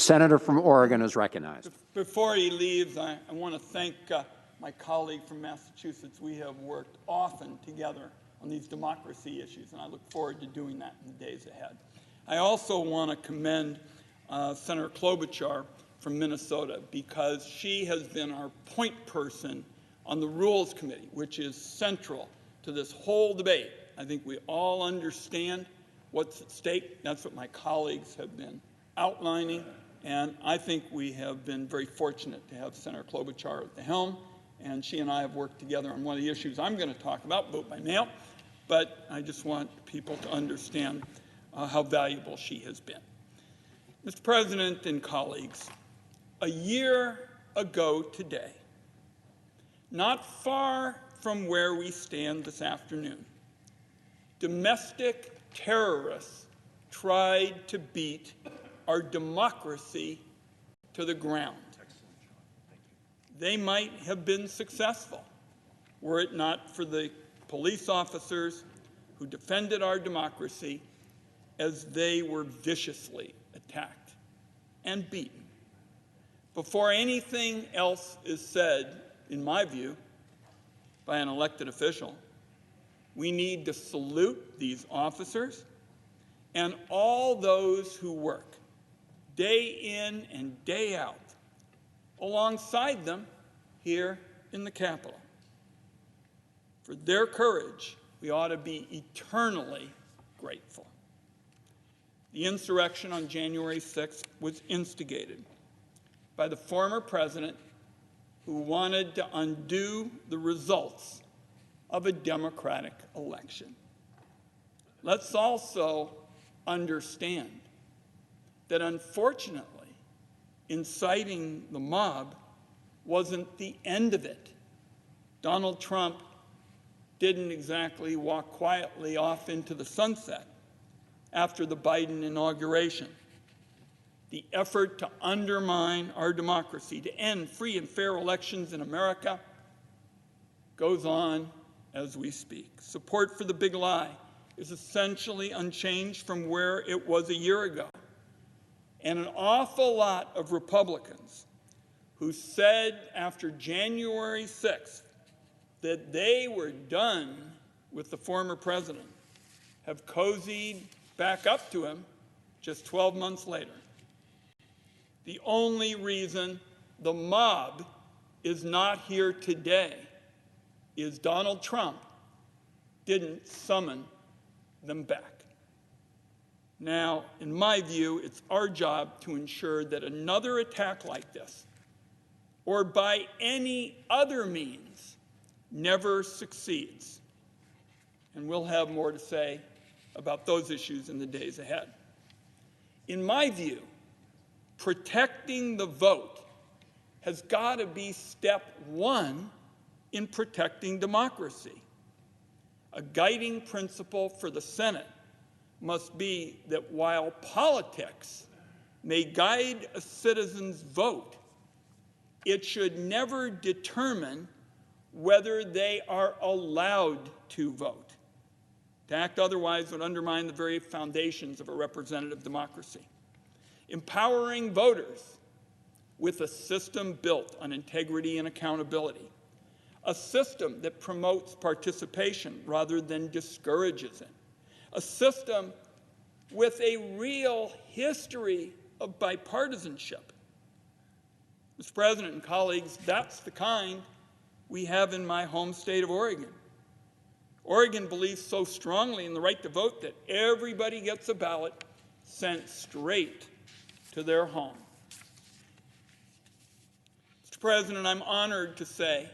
senator from Oregon is recognized. Before he leaves, I want to thank my colleague from Massachusetts. We have worked often together on these democracy issues, and I look forward to doing that in the days ahead. I also want to commend Senator Klobuchar from Minnesota, because she has been our point person on the Rules Committee, which is central to this whole debate. I think we all understand what's at stake. That's what my colleagues have been outlining, and I think we have been very fortunate to have Senator Klobuchar at the helm, and she and I have worked together on one of the issues I'm going to talk about, vote by mail, but I just want people to understand how valuable she has been. Mr. President and colleagues, a year ago today, not far from where we stand this afternoon, domestic terrorists tried to beat our democracy to the ground. They might have been successful were it not for the police officers who defended our democracy as they were viciously attacked and beaten. Before anything else is said, in my view, by an elected official, we need to salute these officers and all those who work day in and day out alongside them here in the Capitol. For their courage, we ought to be eternally grateful. The insurrection on January 6th was instigated by the former president who wanted to undo the results of a democratic election. Let's also understand that, unfortunately, inciting the mob wasn't the end of it. Donald Trump didn't exactly walk quietly off into the sunset after the Biden inauguration. The effort to undermine our democracy, to end free and fair elections in America, goes on as we speak. Support for the big lie is essentially unchanged from where it was a year ago. And an awful lot of Republicans who said after January 6th that they were done with the former president have cozied back up to him just 12 months later. The only reason the mob is not here today is Donald Trump didn't summon them back. Now, in my view, it's our job to ensure that another attack like this, or by any other means, never succeeds. And we'll have more to say about those issues in the days ahead. In my view, protecting the vote has got to be step one in protecting democracy. A guiding principle for the Senate must be that while politics may guide a citizen's vote, it should never determine whether they are allowed to vote. To act otherwise would undermine the very foundations of a representative democracy. Empowering voters with a system built on integrity and accountability, a system that promotes participation rather than discourages it, a system with a real history of bipartisanship. Mr. President and colleagues, that's the kind we have in my home state of Oregon. Oregon believes so strongly in the right to vote that everybody gets a ballot sent straight to their home. Mr. President, I'm honored to say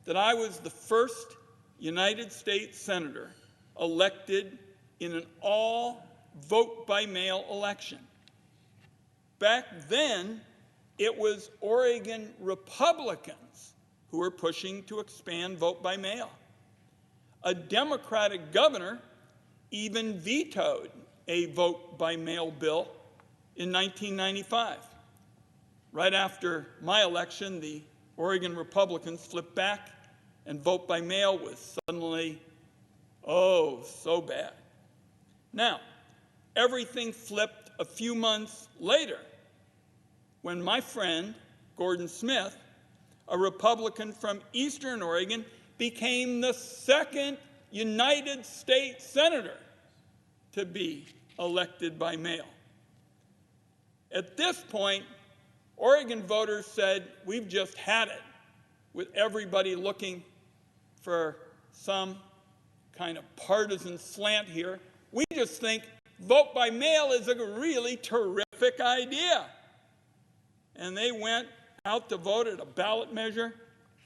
that I was the first United States Senator elected in an all-vote-by-mail election. Back then, it was Oregon Republicans who were pushing to expand vote-by-mail. A Democratic governor even vetoed a vote-by-mail bill in 1995. Right after my election, the Oregon Republicans flipped back, and vote-by-mail was suddenly, oh, so bad. Now, everything flipped a few months later when my friend, Gordon Smith, a Republican from Eastern Oregon, became the second United States Senator to be elected by mail. At this point, Oregon voters said, we've just had it with everybody looking for some kind of partisan slant here. We just think vote by mail is a really terrific idea. And they went out to vote at a ballot measure,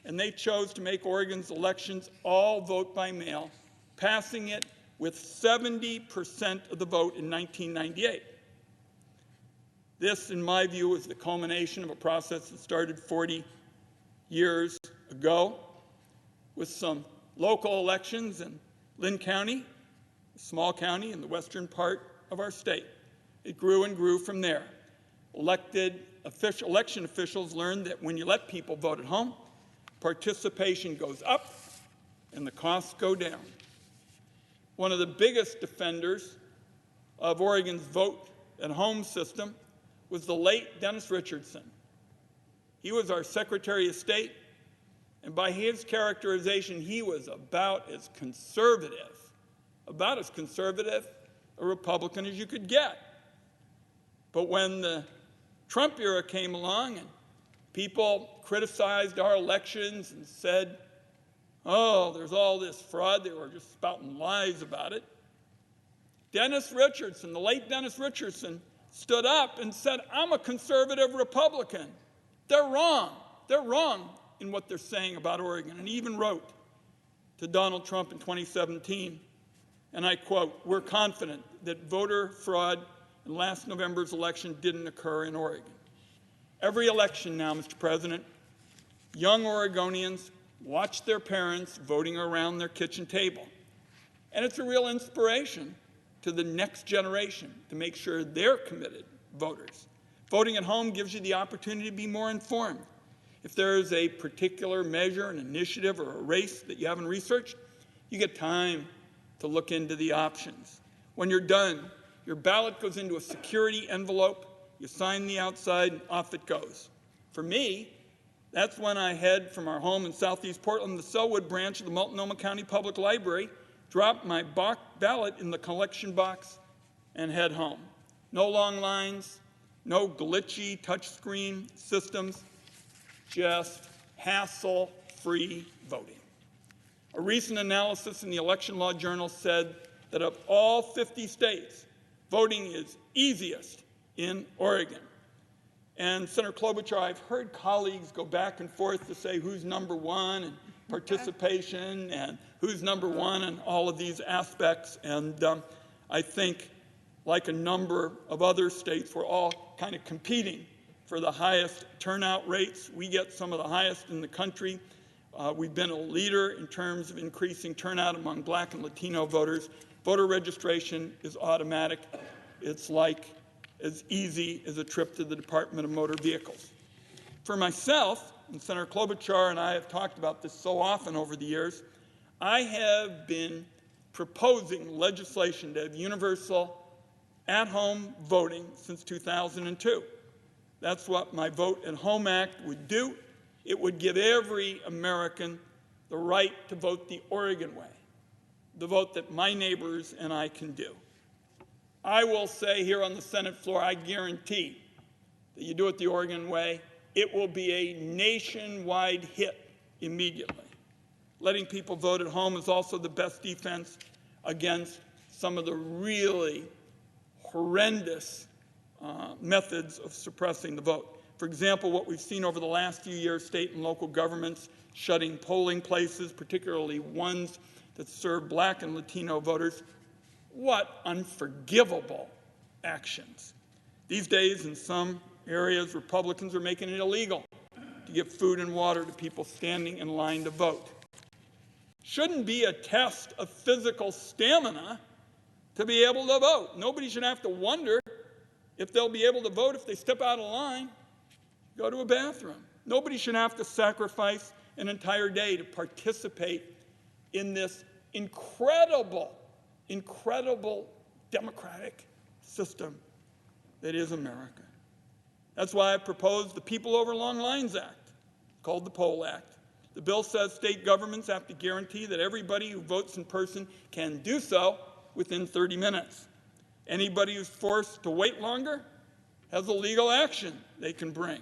and they chose to make Oregon's elections all vote by mail, passing it with 70% of the vote in 1998. This, in my view, is the culmination of a process that started 40 years ago with some local elections in Lynn County, a small county in the western part of our state. It grew and grew from there. Election officials learned that when you let people vote at home, participation goes up and the costs go down. One of the biggest defenders of Oregon's vote at home system was the late Dennis Richardson. He was our Secretary of State, and by his characterization, he was about as conservative a Republican as you could get. But when the Trump era came along and people criticized our elections and said, oh, there's all this fraud, they were just spouting lies about it, Dennis Richardson, the late Dennis Richardson, stood up and said, I'm a conservative Republican. They're wrong. They're wrong in what they're saying about Oregon. And he even wrote to Donald Trump in 2017, and I quote, we're confident that voter fraud in last November's election didn't occur in Oregon. Every election now, Mr. President, young Oregonians watch their parents voting around their kitchen table. And it's a real inspiration to the next generation to make sure they're committed voters. Voting at home gives you the opportunity to be more informed. If there is a particular measure, an initiative, or a race that you haven't researched, you get time to look into the options. When you're done, your ballot goes into a security envelope, you sign the outside, and off it goes. For me, that's when I head from our home in southeast Portland, the Sellwood branch of the Multnomah County Public Library, drop my ballot in the collection box, and head home. No long lines, no glitchy touchscreen systems, just hassle-free voting. A recent analysis in the Election Law Journal said that of all 50 states, voting is easiest in Oregon. And Senator Klobuchar, I've heard colleagues go back and forth to say who's number one in participation and who's number one in all of these aspects. And I think, like a number of other states, we're all kind of competing for the highest turnout rates. We get some of the highest in the country. We've been a leader in terms of increasing turnout among Black and Latino voters. Voter registration is automatic. It's like as easy as a trip to the Department of Motor Vehicles. For myself, and Senator Klobuchar and I have talked about this so often over the years, I have been proposing legislation to have universal at-home voting since 2002. That's what my Vote at Home Act would do. It would give every American the right to vote the Oregon way, the vote that my neighbors and I can do. I will say here on the Senate floor, I guarantee that you do it the Oregon way, it will be a nationwide hit immediately. Letting people vote at home is also the best defense against some of the really horrendous methods of suppressing the vote. For example, what we've seen over the last few years, state and local governments shutting polling places, particularly ones that serve Black and Latino voters. What unforgivable actions. These days, in some areas, Republicans are making it illegal to give food and water to people standing in line to vote. Shouldn't be a test of physical stamina to be able to vote. Nobody should have to wonder if they'll be able to vote if they step out of line, go to a bathroom. Nobody should have to sacrifice an entire day to participate in this incredible democratic system that is America. That's why I proposed the People Over Long Lines Act, called the POLL Act. The bill says state governments have to guarantee that everybody who votes in person can do so within 30 minutes. Anybody who's forced to wait longer has a legal action they can bring.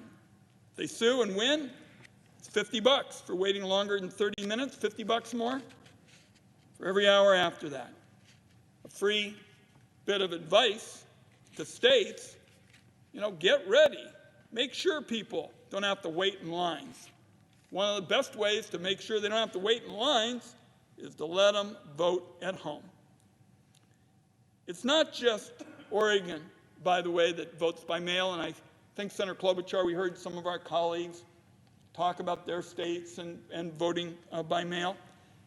If they sue and win, it's $50 for waiting longer than 30 minutes, $50 more for every hour after that. A free bit of advice to states, get ready. Make sure people don't have to wait in lines. One of the best ways to make sure they don't have to wait in lines is to let them vote at home. It's not just Oregon, by the way, that votes by mail, and I think Senator Klobuchar, we heard some of our colleagues talk about their states and voting by mail.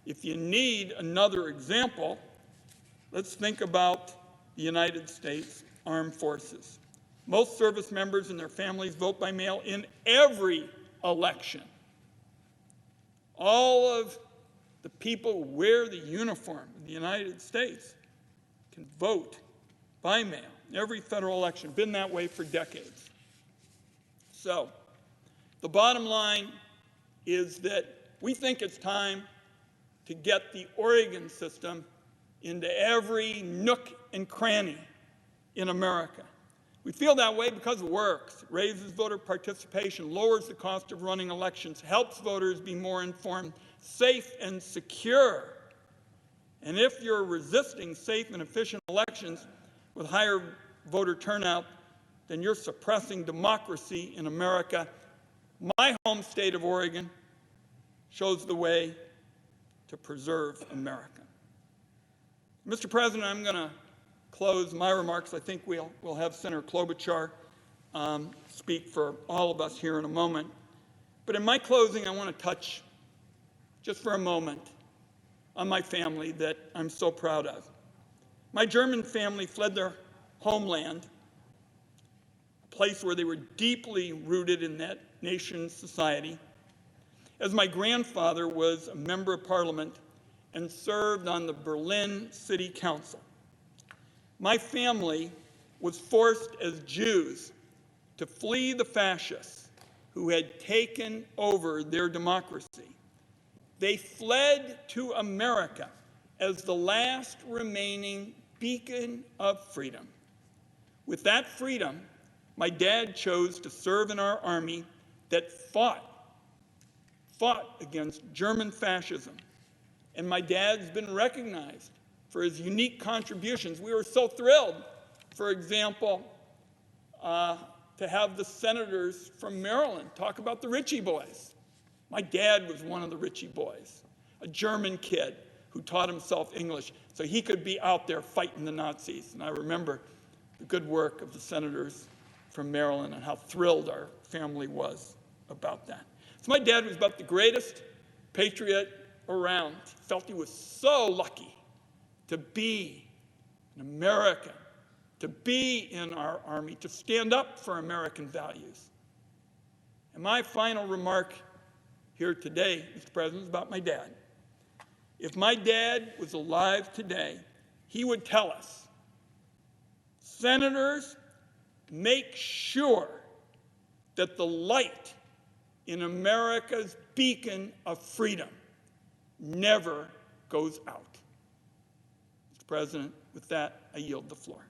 If you need another example, let's think about the United States Armed Forces. Most service members and their families vote by mail in every election. All of the people who wear the uniform in the United States can vote by mail in every federal election. Been that way for decades. So, the bottom line is that we think it's time to get the Oregon system into every nook and cranny in America. We feel that way because it works. It raises voter participation, lowers the cost of running elections, helps voters be more informed, safe and secure. And if you're resisting safe and efficient elections with higher voter turnout, then you're suppressing democracy in America. My home state of Oregon shows the way to preserve America. Mr. President, I'm going to close my remarks. I think we'll have Senator Klobuchar speak for all of us here in a moment. But in my closing, I want to touch just for a moment on my family that I'm so proud of. My German family fled their homeland, a place where they were deeply rooted in that nation's society, as my grandfather was a member of parliament and served on the Berlin City Council. My family was forced as Jews to flee the fascists who had taken over their democracy. They fled to America as the last remaining beacon of freedom. With that freedom, my dad chose to serve in our army that fought against German fascism. And my dad's been recognized for his unique contributions. We were so thrilled, for example, to have the senators from Maryland talk about the Ritchie boys. My dad was one of the Ritchie boys, a German kid who taught himself English so he could be out there fighting the Nazis. And I remember the good work of the senators from Maryland and how thrilled our family was about that. So my dad was about the greatest patriot around. Felt he was so lucky to be an American, to be in our army, to stand up for American values. And my final remark here today, Mr. President, is about my dad. If my dad was alive today, he would tell us, senators, make sure that the light in America's beacon of freedom never goes out. Mr. President, with that, I yield the floor.